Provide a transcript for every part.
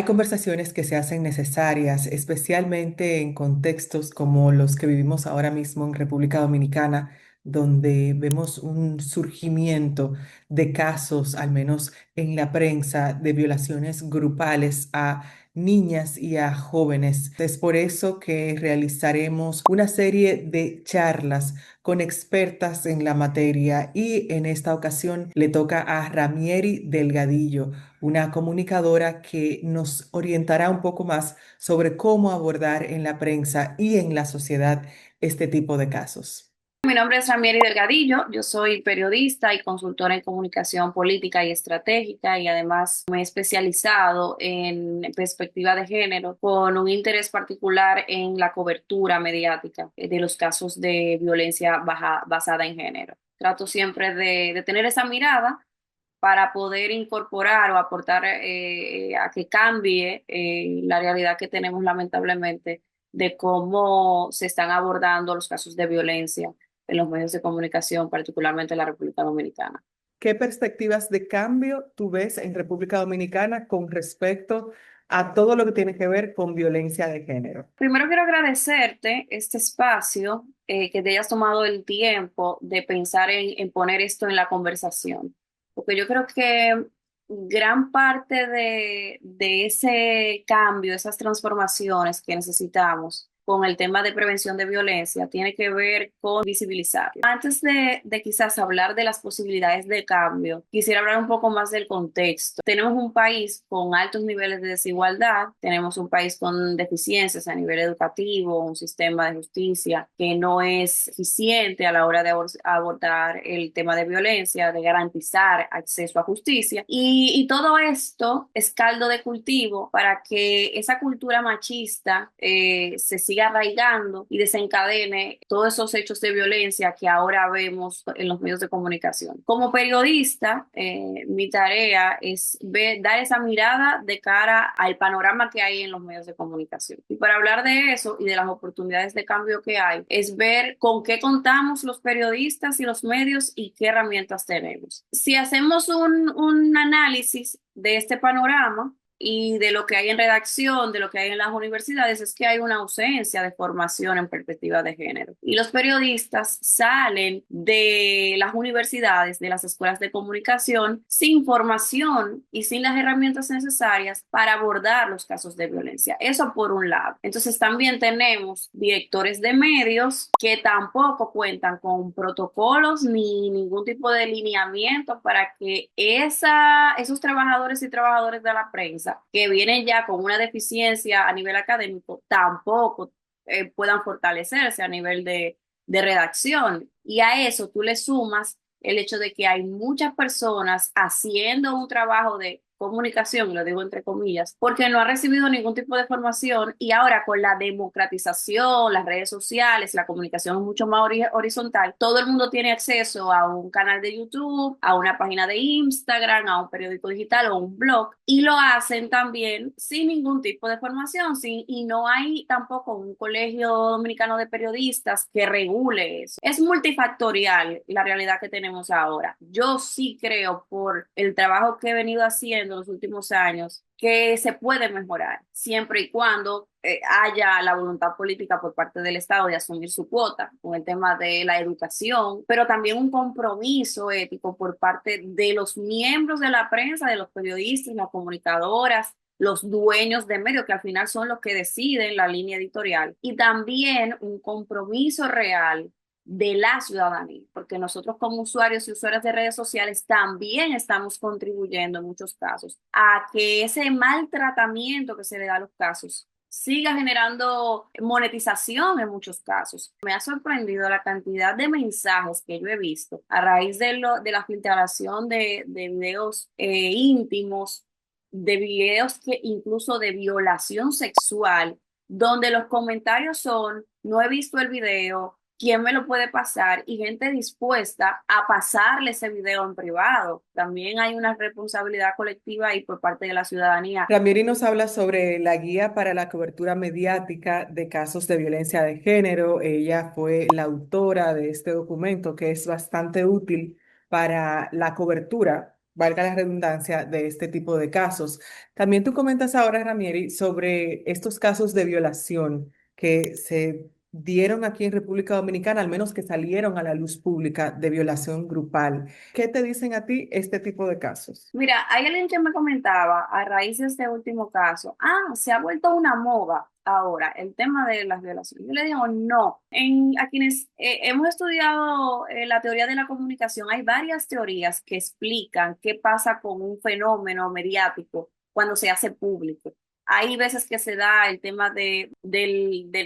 conversaciones que se hacen necesarias, especialmente en contextos como los que vivimos ahora mismo en República Dominicana, donde vemos un surgimiento de casos, al menos en la prensa, de violaciones grupales a niñas y a jóvenes. Es por eso que realizaremos una serie de charlas con expertas en la materia y en esta ocasión le toca a Ramieri Delgadillo, una comunicadora que nos orientará un poco más sobre cómo abordar en la prensa y en la sociedad este tipo de casos. Mi nombre es Ramieri Delgadillo, yo soy periodista y consultora en comunicación política y estratégica y además me he especializado en perspectiva de género con un interés particular en la cobertura mediática de los casos de violencia basada en género. Trato siempre de tener esa mirada para poder incorporar o aportar a que cambie la realidad que tenemos lamentablemente de cómo se están abordando los casos de violencia en los medios de comunicación, particularmente en la República Dominicana. ¿Qué perspectivas de cambio tú ves en República Dominicana con respecto a todo lo que tiene que ver con violencia de género? Primero quiero agradecerte este espacio, que te hayas tomado el tiempo de pensar en poner esto en la conversación, porque yo creo que gran parte de ese cambio, esas transformaciones que necesitamos con el tema de prevención de violencia, tiene que ver con visibilizarlo. Antes de quizás hablar de las posibilidades de cambio, quisiera hablar un poco más del contexto. Tenemos un país con altos niveles de desigualdad, tenemos un país con deficiencias a nivel educativo, un sistema de justicia que no es eficiente a la hora de abordar el tema de violencia, de garantizar acceso a justicia. Y todo esto es caldo de cultivo para que esa cultura machista se siga arraigando y desencadene todos esos hechos de violencia que ahora vemos en los medios de comunicación. Como periodista, mi tarea es dar esa mirada de cara al panorama que hay en los medios de comunicación. Y para hablar de eso y de las oportunidades de cambio que hay, es ver con qué contamos los periodistas y los medios y qué herramientas tenemos. Si hacemos un análisis de este panorama, y de lo que hay en redacción, de lo que hay en las universidades, es que hay una ausencia de formación en perspectiva de género. Y los periodistas salen de las universidades, de las escuelas de comunicación, sin formación y sin las herramientas necesarias para abordar los casos de violencia. Eso por un lado. Entonces también tenemos directores de medios que tampoco cuentan con protocolos ni ningún tipo de lineamiento para que esos trabajadores y trabajadoras de la prensa que vienen ya con una deficiencia a nivel académico tampoco puedan fortalecerse a nivel de redacción. Y a eso tú le sumas el hecho de que hay muchas personas haciendo un trabajo de comunicación, lo digo entre comillas, porque no ha recibido ningún tipo de formación y ahora con la democratización, las redes sociales, la comunicación es mucho más horizontal, todo el mundo tiene acceso a un canal de YouTube, a una página de Instagram, a un periódico digital o un blog y lo hacen también sin ningún tipo de formación y no hay tampoco un colegio dominicano de periodistas que regule eso. Es multifactorial la realidad que tenemos ahora. Yo sí creo por el trabajo que he venido haciendo en los últimos años que se puede mejorar siempre y cuando haya la voluntad política por parte del Estado de asumir su cuota con el tema de la educación, pero también un compromiso ético por parte de los miembros de la prensa, de los periodistas, las comunicadoras, los dueños de medios, que al final son los que deciden la línea editorial, y también un compromiso real de la ciudadanía, porque nosotros como usuarios y usuarias de redes sociales también estamos contribuyendo en muchos casos a que ese maltratamiento que se le da a los casos siga generando monetización en muchos casos. Me ha sorprendido la cantidad de mensajes que yo he visto a raíz de la filtración de videos íntimos, de videos que incluso de violación sexual, donde los comentarios son, no he visto el video, ¿quién me lo puede pasar? Y gente dispuesta a pasarle ese video en privado. También hay una responsabilidad colectiva y por parte de la ciudadanía. Ramieri nos habla sobre la guía para la cobertura mediática de casos de violencia de género. Ella fue la autora de este documento que es bastante útil para la cobertura valga la redundancia, de este tipo de casos. También tú comentas ahora, Ramieri, sobre estos casos de violación que se dieron aquí en República Dominicana, al menos que salieron a la luz pública de violación grupal. ¿Qué te dicen a ti este tipo de casos? Mira, hay alguien que me comentaba a raíz de este último caso, se ha vuelto una moda ahora el tema de las violaciones. Yo le digo, no. A quienes hemos estudiado la teoría de la comunicación, hay varias teorías que explican qué pasa con un fenómeno mediático cuando se hace público. Hay veces que se da el tema del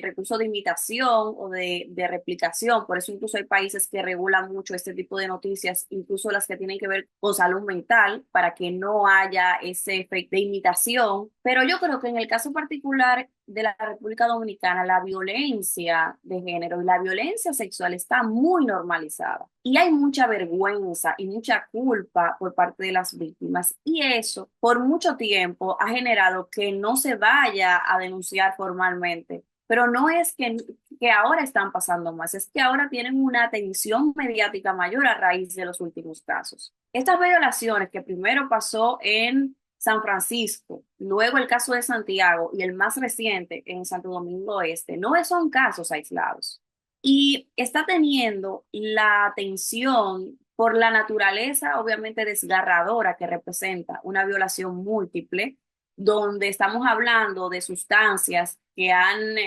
recurso de imitación o de replicación, por eso incluso hay países que regulan mucho este tipo de noticias, incluso las que tienen que ver con salud mental, para que no haya ese efecto de imitación. Pero yo creo que en el caso particular de la República Dominicana, la violencia de género y la violencia sexual está muy normalizada. Y hay mucha vergüenza y mucha culpa por parte de las víctimas. Y eso, por mucho tiempo, ha generado que no se vaya a denunciar formalmente. Pero no es que ahora están pasando más, es que ahora tienen una atención mediática mayor a raíz de los últimos casos. Estas violaciones que primero pasó en San Francisco, luego el caso de Santiago y el más reciente en Santo Domingo Este, no son casos aislados. Y está teniendo la atención por la naturaleza, obviamente desgarradora que representa una violación múltiple, donde estamos hablando de sustancias que han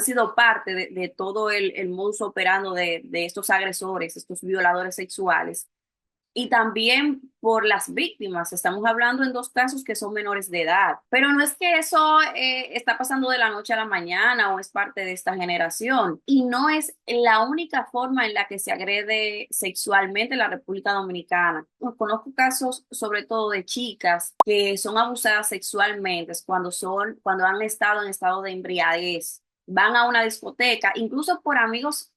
sido parte de todo el modus operando de estos agresores, estos violadores sexuales y también por las víctimas. Estamos hablando en dos casos que son menores de edad, pero no es que eso está pasando de la noche a la mañana o es parte de esta generación y no es la única forma en la que se agrede sexualmente en la República Dominicana. Conozco casos sobre todo de chicas que son abusadas sexualmente cuando han estado en estado de embriaguez, van a una discoteca, incluso por amigos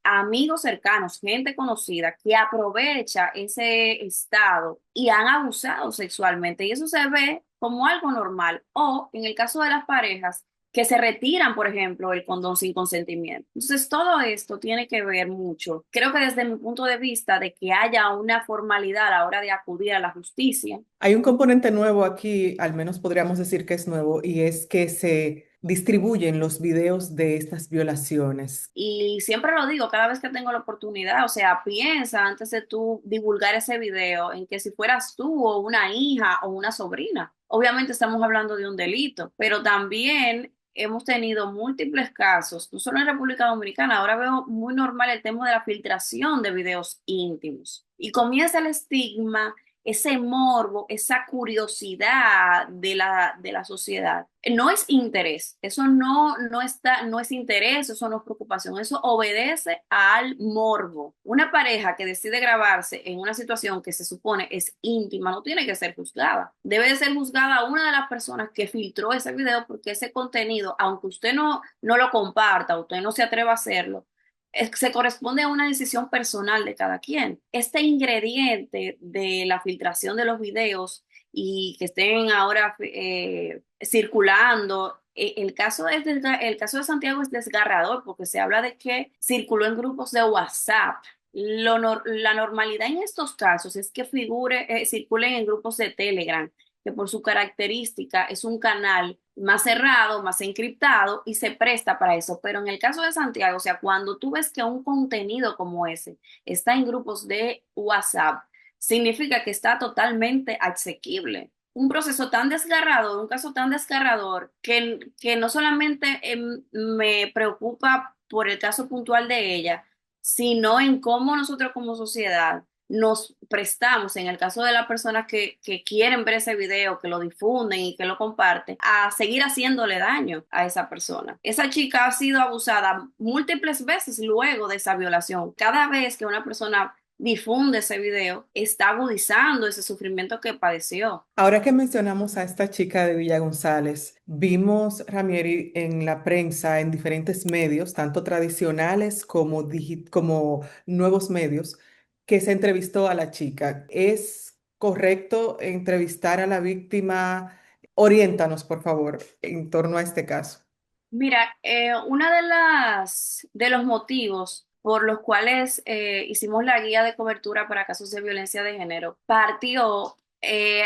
cercanos, gente conocida que aprovecha ese estado y han abusado sexualmente. Y eso se ve como algo normal. O en el caso de las parejas, que se retiran, por ejemplo, el condón sin consentimiento. Entonces, todo esto tiene que ver mucho, creo que desde mi punto de vista, de que haya una formalidad a la hora de acudir a la justicia. Hay un componente nuevo aquí, al menos podríamos decir que es nuevo, y es que se distribuyen los videos de estas violaciones. Y siempre lo digo, cada vez que tengo la oportunidad, o sea, piensa antes de tú divulgar ese video en que si fueras tú o una hija o una sobrina, obviamente estamos hablando de un delito, pero también hemos tenido múltiples casos, no solo en República Dominicana, ahora veo muy normal el tema de la filtración de videos íntimos y comienza el estigma, ese morbo, esa curiosidad de la sociedad. No es interés, eso no está, no es interés, eso no es preocupación, eso obedece al morbo. Una pareja que decide grabarse en una situación que se supone es íntima no tiene que ser juzgada. Debe de ser juzgada una de las personas que filtró ese video porque ese contenido, aunque usted no lo comparta, usted no se atreva a hacerlo, se corresponde a una decisión personal de cada quien. Este ingrediente de la filtración de los videos y que estén ahora circulando. El caso de Santiago es desgarrador porque se habla de que circuló en grupos de WhatsApp. La normalidad en estos casos es que circulen en grupos de Telegram, que por su característica es un canal más cerrado, más encriptado y se presta para eso. Pero en el caso de Santiago, o sea, cuando tú ves que un contenido como ese está en grupos de WhatsApp, significa que está totalmente asequible. Un proceso tan desgarrador, un caso tan desgarrador, que no solamente me preocupa por el caso puntual de ella, sino en cómo nosotros como sociedad nos prestamos, en el caso de las personas que quieren ver ese video, que lo difunden y que lo comparten, a seguir haciéndole daño a esa persona. Esa chica ha sido abusada múltiples veces luego de esa violación. Cada vez que una persona difunde ese video, está agudizando ese sufrimiento que padeció. Ahora que mencionamos a esta chica de Villa González, vimos, Ramieri, en la prensa, en diferentes medios, tanto tradicionales como, como nuevos medios, que se entrevistó a la chica. ¿Es correcto entrevistar a la víctima? Oriéntanos, por favor, en torno a este caso. Mira, una de los motivos por los cuales hicimos la guía de cobertura para casos de violencia de género, partió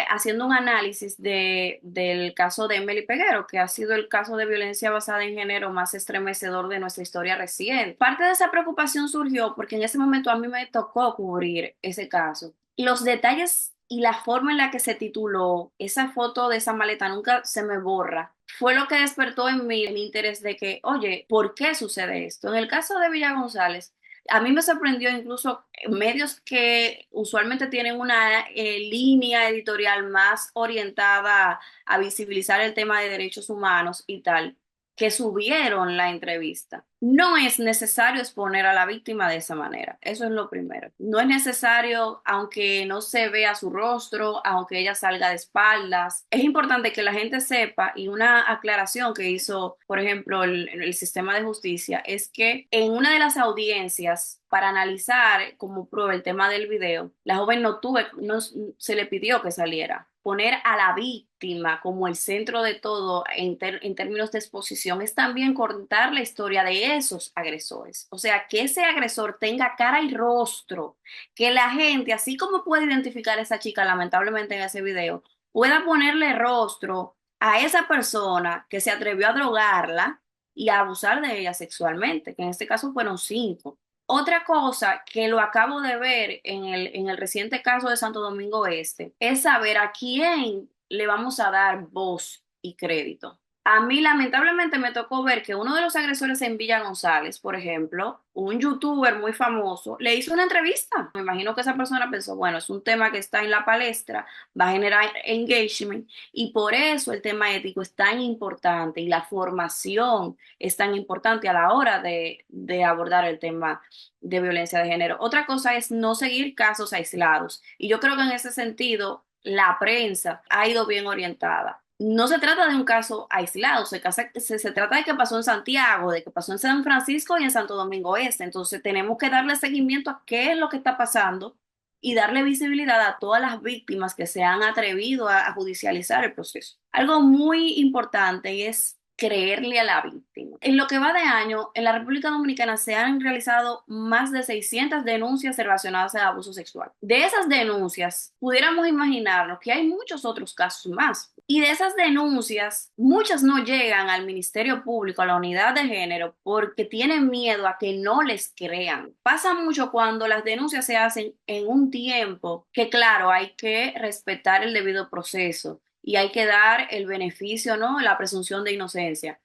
haciendo un análisis del caso de Emily Peguero, que ha sido el caso de violencia basada en género más estremecedor de nuestra historia reciente. Parte de esa preocupación surgió porque en ese momento a mí me tocó cubrir ese caso. Los detalles y la forma en la que se tituló esa foto de esa maleta nunca se me borra. Fue lo que despertó en mí el interés de que, oye, ¿por qué sucede esto? En el caso de Villa González, a mí me sorprendió incluso medios que usualmente tienen una línea editorial más orientada a visibilizar el tema de derechos humanos y tal, que subieron la entrevista. No es necesario exponer a la víctima de esa manera. Eso es lo primero. No es necesario, aunque no se vea su rostro, aunque ella salga de espaldas. Es importante que la gente sepa, y una aclaración que hizo, por ejemplo, el sistema de justicia, es que en una de las audiencias para analizar como prueba el tema del video, la joven no se le pidió que saliera. Poner a la víctima como el centro de todo en términos de exposición es también contar la historia de esos agresores. O sea, que ese agresor tenga cara y rostro, que la gente, así como puede identificar a esa chica lamentablemente en ese video, pueda ponerle rostro a esa persona que se atrevió a drogarla y a abusar de ella sexualmente, que en este caso fueron 5. Otra cosa que lo acabo de ver en el reciente caso de Santo Domingo Este es saber a quién le vamos a dar voz y crédito. A mí lamentablemente me tocó ver que uno de los agresores en Villa González, por ejemplo, un youtuber muy famoso, le hizo una entrevista. Me imagino que esa persona pensó, bueno, es un tema que está en la palestra, va a generar engagement y por eso el tema ético es tan importante y la formación es tan importante a la hora de abordar el tema de violencia de género. Otra cosa es no seguir casos aislados. Y yo creo que en ese sentido la prensa ha ido bien orientada. No se trata de un caso aislado, se trata de que pasó en Santiago, de que pasó en San Francisco y en Santo Domingo Este. Entonces tenemos que darle seguimiento a qué es lo que está pasando y darle visibilidad a todas las víctimas que se han atrevido a judicializar el proceso. Algo muy importante es creerle a la víctima. En lo que va de año, en la República Dominicana se han realizado más de 600 denuncias relacionadas a abuso sexual. De esas denuncias, pudiéramos imaginarnos que hay muchos otros casos más. Y de esas denuncias, muchas no llegan al Ministerio Público, a la unidad de género, porque tienen miedo a que no les crean. Pasa mucho cuando las denuncias se hacen en un tiempo que, claro, hay que respetar el debido proceso y hay que dar el beneficio, ¿no? La presunción de inocencia.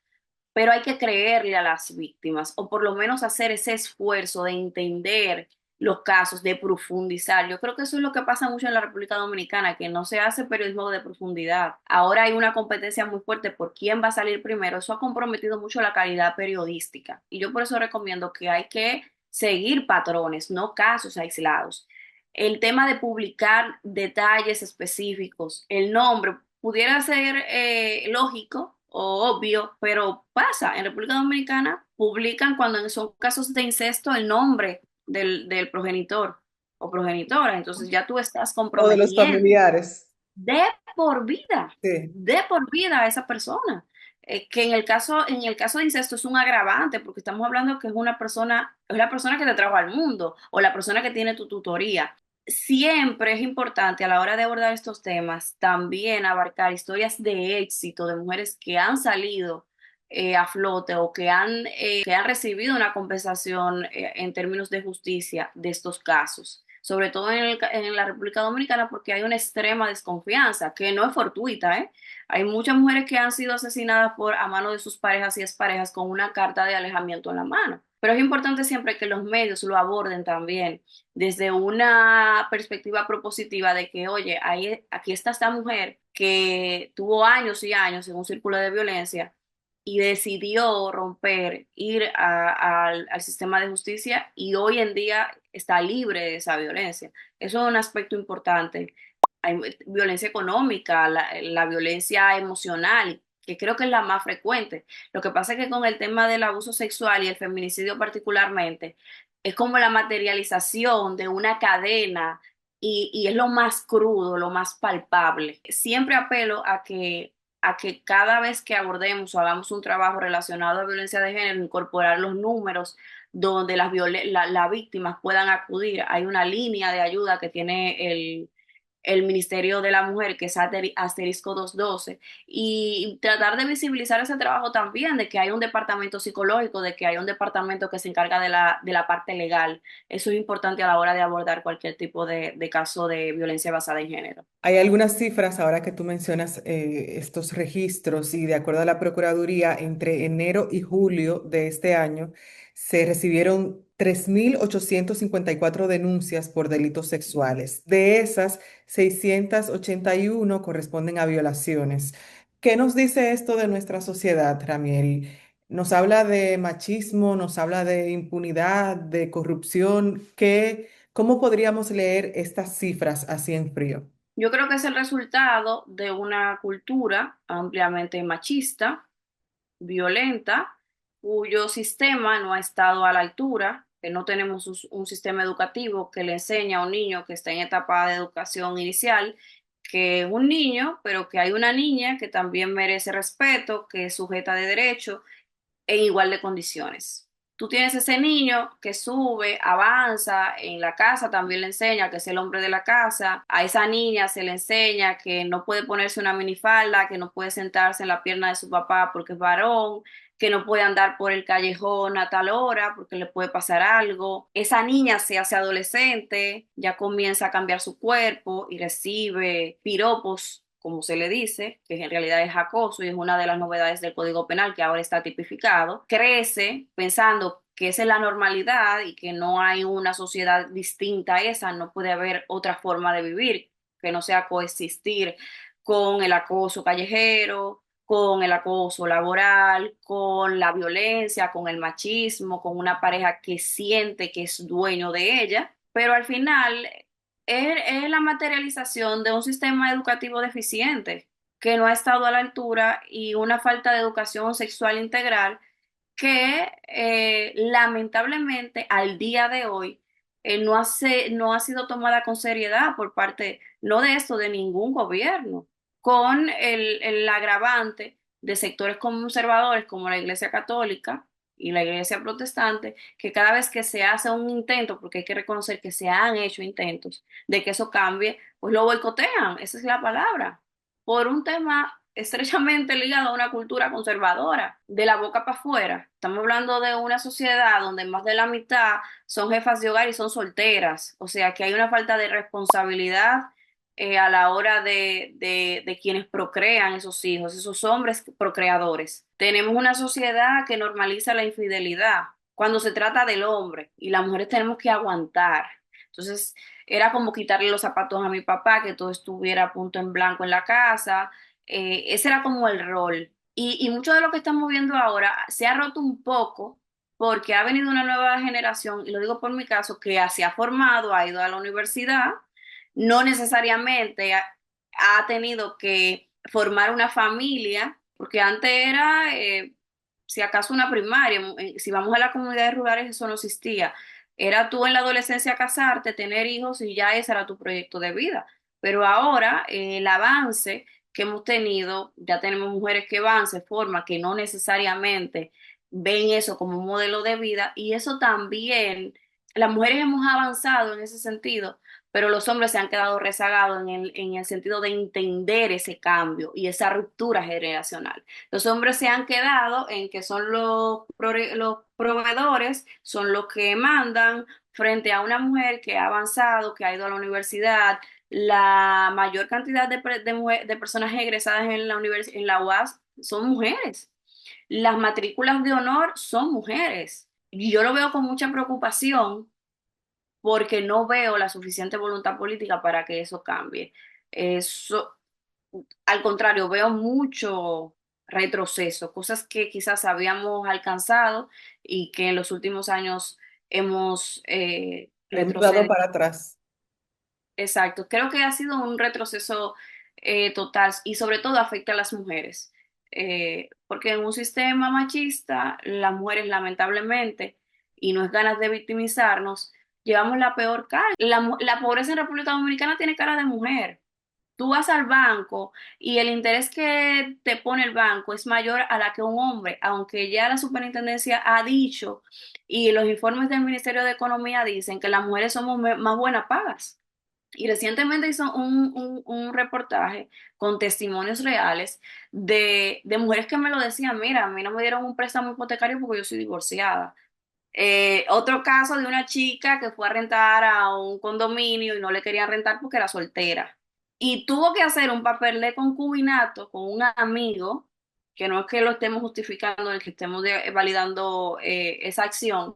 Pero hay que creerle a las víctimas, o por lo menos hacer ese esfuerzo de entender los casos, de profundizar. Yo creo que eso es lo que pasa mucho en la República Dominicana, que no se hace periodismo de profundidad. Ahora hay una competencia muy fuerte por quién va a salir primero. Eso ha comprometido mucho la calidad periodística. Y yo por eso recomiendo que hay que seguir patrones, no casos aislados. El tema de publicar detalles específicos, el nombre, pudiera ser lógico o obvio, pero pasa. En República Dominicana publican cuando son casos de incesto el nombre del progenitor o progenitora. Entonces ya tú estás O de los comprometiendo familiares. de Sí. de por vida a esa persona. Que en el caso de incesto es un agravante, porque estamos hablando que es la persona que te trajo al mundo o la persona que tiene tu tutoría. Siempre es importante a la hora de abordar estos temas también abarcar historias de éxito de mujeres que han salido a flote o que han recibido una compensación en términos de justicia de estos casos, sobre todo en la República Dominicana, porque hay una extrema desconfianza, que no es fortuita, ¿eh? Hay muchas mujeres que han sido asesinadas a mano de sus parejas y exparejas con una carta de alejamiento en la mano. Pero es importante siempre que los medios lo aborden también desde una perspectiva propositiva de que, oye, aquí está esta mujer que tuvo años y años en un círculo de violencia y decidió romper, al sistema de justicia y hoy en día está libre de esa violencia. Eso es un aspecto importante. Hay violencia económica, la violencia emocional, que creo que es la más frecuente. Lo que pasa es que con el tema del abuso sexual y el feminicidio particularmente, es como la materialización de una cadena y es lo más crudo, lo más palpable. Siempre apelo a que cada vez que abordemos o hagamos un trabajo relacionado a violencia de género, incorporar los números donde las víctimas puedan acudir. Hay una línea de ayuda que tiene el Ministerio de la Mujer, que es asterisco 212, y tratar de visibilizar ese trabajo también, de que hay un departamento psicológico, de que hay un departamento que se encarga de la parte legal. Eso es importante a la hora de abordar cualquier tipo de caso de violencia basada en género. Hay algunas cifras ahora que tú mencionas estos registros y de acuerdo a la Procuraduría, entre enero y julio de este año se recibieron 3.854 denuncias por delitos sexuales. De esas, 681 corresponden a violaciones. ¿Qué nos dice esto de nuestra sociedad, Ramieri? Nos habla de machismo, nos habla de impunidad, de corrupción. ¿Cómo podríamos leer estas cifras así en frío? Yo creo que es el resultado de una cultura ampliamente machista, violenta, cuyo sistema no ha estado a la altura, que no tenemos un sistema educativo que le enseña a un niño que está en etapa de educación inicial, que es un niño, pero que hay una niña que también merece respeto, que es sujeta de derecho en igual de condiciones. Tú tienes ese niño que sube, avanza, en la casa también le enseña que es el hombre de la casa, a esa niña se le enseña que no puede ponerse una minifalda, que no puede sentarse en la pierna de su papá porque es varón, que no puede andar por el callejón a tal hora porque le puede pasar algo. Esa niña se hace adolescente, ya comienza a cambiar su cuerpo y recibe piropos, como se le dice, que en realidad es acoso y es una de las novedades del Código Penal que ahora está tipificado. Crece pensando que esa es la normalidad y que no hay una sociedad distinta a esa, no puede haber otra forma de vivir que no sea coexistir con el acoso callejero, con el acoso laboral, con la violencia, con el machismo, con una pareja que siente que es dueño de ella, pero al final es la materialización de un sistema educativo deficiente que no ha estado a la altura y una falta de educación sexual integral que lamentablemente al día de hoy no ha sido tomada con seriedad por parte, no de esto, de ningún gobierno, con el agravante de sectores conservadores como la Iglesia Católica y la Iglesia Protestante, que cada vez que se hace un intento, porque hay que reconocer que se han hecho intentos de que eso cambie, pues lo boicotean, esa es la palabra, por un tema estrechamente ligado a una cultura conservadora, de la boca para afuera. Estamos hablando de una sociedad donde más de la mitad son jefas de hogar y son solteras, o sea que hay una falta de responsabilidad a la hora de quienes procrean esos hijos, esos hombres procreadores. Tenemos una sociedad que normaliza la infidelidad cuando se trata del hombre y las mujeres tenemos que aguantar. Entonces, era como quitarle los zapatos a mi papá, que todo estuviera a punto en blanco en la casa. Ese era como el rol. Y mucho de lo que estamos viendo ahora se ha roto un poco porque ha venido una nueva generación, y lo digo por mi caso, que se ha formado, ha ido a la universidad, no necesariamente ha tenido que formar una familia, porque antes era, si acaso, una primaria. Si vamos a las comunidades rurales, eso no existía. Era tú en la adolescencia casarte, tener hijos y ya ese era tu proyecto de vida. Pero ahora el avance que hemos tenido, ya tenemos mujeres que van, se forman, que no necesariamente ven eso como un modelo de vida y eso también, las mujeres hemos avanzado en ese sentido, pero los hombres se han quedado rezagados en el sentido de entender ese cambio y esa ruptura generacional. Los hombres se han quedado en que son los proveedores, son los que mandan frente a una mujer que ha avanzado, que ha ido a la universidad. La mayor cantidad de personas egresadas en en la UAS son mujeres. Las matrículas de honor son mujeres. Y yo lo veo con mucha preocupación porque no veo la suficiente voluntad política para que eso cambie. Eso, al contrario, veo mucho retroceso, cosas que quizás habíamos alcanzado y que en los últimos años hemos Hemos dado retrocedido. para atrás. Exacto, creo que ha sido un retroceso total y sobre todo afecta a las mujeres, porque en un sistema machista, las mujeres lamentablemente, y no es ganas de victimizarnos, llevamos la peor cara. La pobreza en República Dominicana tiene cara de mujer. Tú vas al banco y el interés que te pone el banco es mayor a la que un hombre, aunque ya la superintendencia ha dicho y los informes del Ministerio de Economía dicen que las mujeres somos más buenas pagas. Y recientemente hizo un reportaje con testimonios reales de mujeres que me lo decían, mira, a mí no me dieron un préstamo hipotecario porque yo soy divorciada. Otro caso de una chica que fue a rentar a un condominio y no le querían rentar porque era soltera. Y tuvo que hacer un papel de concubinato con un amigo, que no es que lo estemos justificando, el que estemos validando esa acción,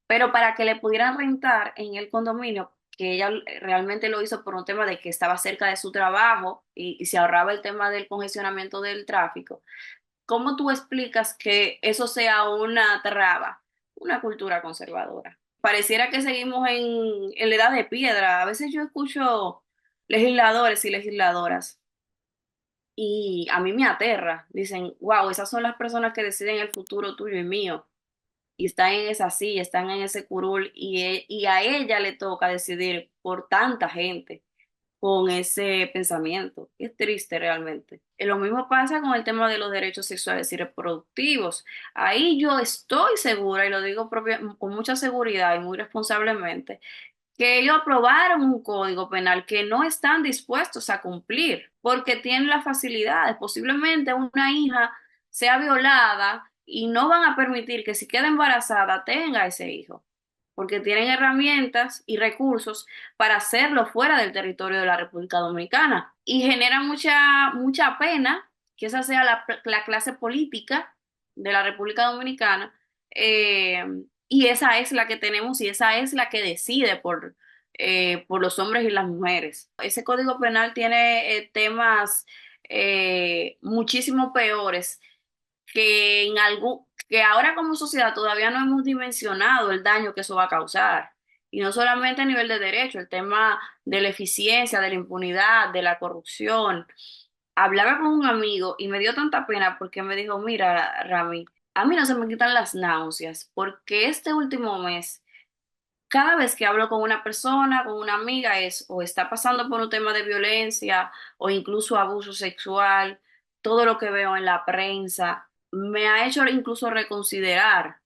pero para que le pudieran rentar en el condominio, que ella realmente lo hizo por un tema de que estaba cerca de su trabajo y se ahorraba el tema del congestionamiento del tráfico. ¿Cómo tú explicas que eso sea una traba, una cultura conservadora? Pareciera que seguimos en la edad de piedra. A veces yo escucho legisladores y legisladoras y a mí me aterra. Dicen, wow, esas son las personas que deciden el futuro tuyo y mío. Y están en esa silla, están en ese curul y a ella le toca decidir por tanta gente con ese pensamiento. Es triste realmente. Lo mismo pasa con el tema de los derechos sexuales y reproductivos. Ahí yo estoy segura, y lo digo con mucha seguridad y muy responsablemente, que ellos aprobaron un código penal que no están dispuestos a cumplir porque tienen las facilidades. Posiblemente una hija sea violada y no van a permitir que si queda embarazada tenga ese hijo, porque tienen herramientas y recursos para hacerlo fuera del territorio de la República Dominicana. Y genera mucha pena que esa sea la clase política de la República Dominicana. eh, y esa es la que tenemos y esa es la que decide por los hombres y las mujeres. Ese código penal tiene temas muchísimo peores que ahora como sociedad todavía no hemos dimensionado el daño que eso va a causar. Y no solamente a nivel de derecho, el tema de la eficiencia, de la impunidad, de la corrupción. Hablaba con un amigo y me dio tanta pena porque me dijo, mira, Rami, a mí no se me quitan las náuseas porque este último mes, cada vez que hablo con una persona, con una amiga, es o está pasando por un tema de violencia o incluso abuso sexual, todo lo que veo en la prensa me ha hecho incluso reconsiderar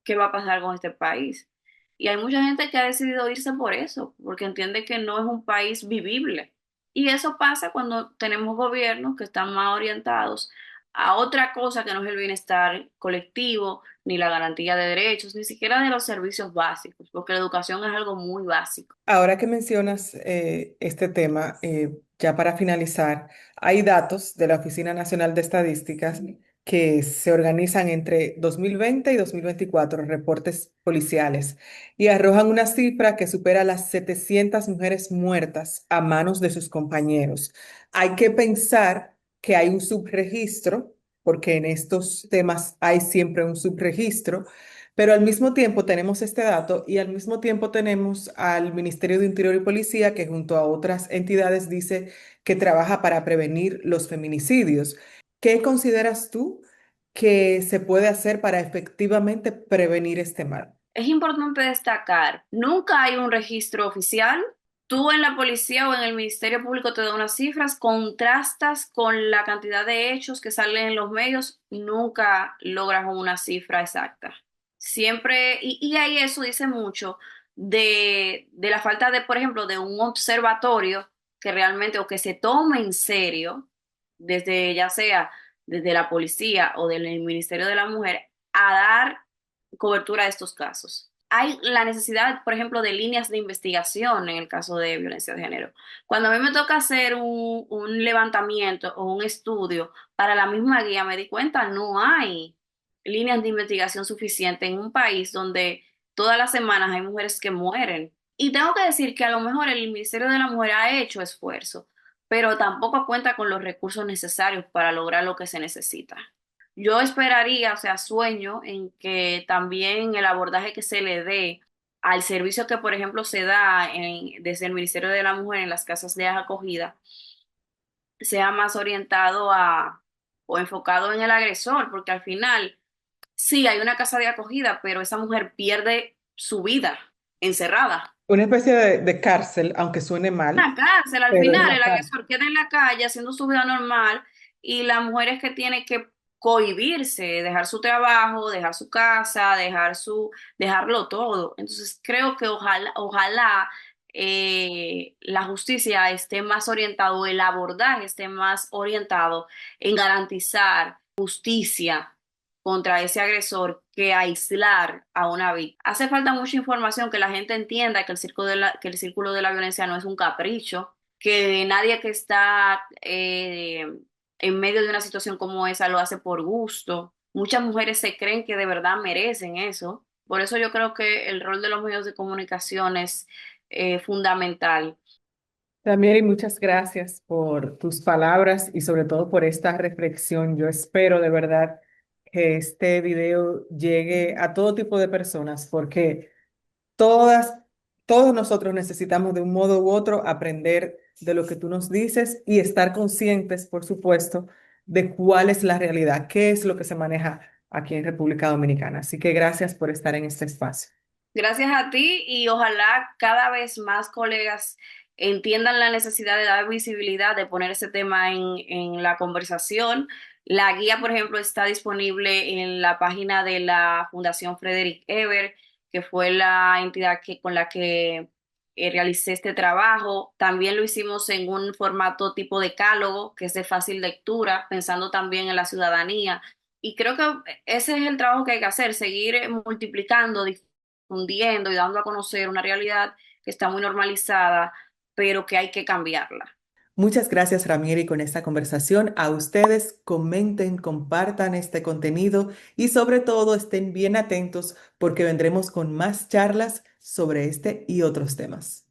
qué va a pasar con este país. Y hay mucha gente que ha decidido irse por eso, porque entiende que no es un país vivible. Y eso pasa cuando tenemos gobiernos que están más orientados a otra cosa que no es el bienestar colectivo, ni la garantía de derechos, ni siquiera de los servicios básicos, porque la educación es algo muy básico. Ahora que mencionas este tema, ya para finalizar, hay datos de la Oficina Nacional de Estadísticas que se organizan entre 2020 y 2024, reportes policiales, y arrojan una cifra que supera las 700 mujeres muertas a manos de sus compañeros. Hay que pensar que hay un subregistro, porque en estos temas hay siempre un subregistro, pero al mismo tiempo tenemos este dato y al mismo tiempo tenemos al Ministerio de Interior y Policía que junto a otras entidades dice que trabaja para prevenir los feminicidios. ¿Qué consideras tú que se puede hacer para efectivamente prevenir este mal? Es importante destacar, nunca hay un registro oficial. Tú en la policía o en el Ministerio Público te da unas cifras, contrastas con la cantidad de hechos que salen en los medios, nunca logras una cifra exacta. Siempre, y ahí eso dice mucho de la falta de, por ejemplo, de un observatorio que realmente o que se tome en serio, desde ya sea desde la policía o del Ministerio de la Mujer, a dar cobertura de estos casos. Hay la necesidad, por ejemplo, de líneas de investigación en el caso de violencia de género. Cuando a mí me toca hacer un levantamiento o un estudio para la misma guía, me di cuenta, no hay líneas de investigación suficientes en un país donde todas las semanas hay mujeres que mueren. Y tengo que decir que a lo mejor el Ministerio de la Mujer ha hecho esfuerzo, pero tampoco cuenta con los recursos necesarios para lograr lo que se necesita. Yo esperaría, o sea, sueño en que también el abordaje que se le dé al servicio que, por ejemplo, se da desde el Ministerio de la Mujer en las casas de acogida sea más orientado a o enfocado en el agresor, porque al final sí hay una casa de acogida, pero esa mujer pierde su vida encerrada. Una especie de cárcel, aunque suene mal, Una cárcel, al pero es final la el cárcel. agresor queda en la calle haciendo su vida normal y la mujer es que tiene que cohibirse, dejar su trabajo, dejar su casa, dejarlo todo. Entonces creo que ojalá la justicia esté más orientado, el abordaje esté más orientado en garantizar justicia contra ese agresor que aislar a una víctima. Hace falta mucha información, que la gente entienda que que el círculo de la violencia no es un capricho, que nadie que está en medio de una situación como esa lo hace por gusto. Muchas mujeres se creen que de verdad merecen eso. Por eso yo creo que el rol de los medios de comunicación es fundamental. También y muchas gracias por tus palabras y sobre todo por esta reflexión. Yo espero de verdad que este video llegue a todo tipo de personas porque todas, todos nosotros necesitamos de un modo u otro aprender de lo que tú nos dices y estar conscientes, por supuesto, de cuál es la realidad, qué es lo que se maneja aquí en República Dominicana. Así que gracias por estar en este espacio. Gracias a ti y ojalá cada vez más colegas entiendan la necesidad de dar visibilidad, de poner ese tema en la conversación. La guía, por ejemplo, está disponible en la página de la Fundación Frederick Ever, que fue la entidad con la que realicé este trabajo. También lo hicimos en un formato tipo decálogo, que es de fácil lectura, pensando también en la ciudadanía. Y creo que ese es el trabajo que hay que hacer, seguir multiplicando, difundiendo y dando a conocer una realidad que está muy normalizada, pero que hay que cambiarla. Muchas gracias, Ramieri, con esta conversación. A ustedes, comenten, compartan este contenido y sobre todo estén bien atentos porque vendremos con más charlas sobre este y otros temas.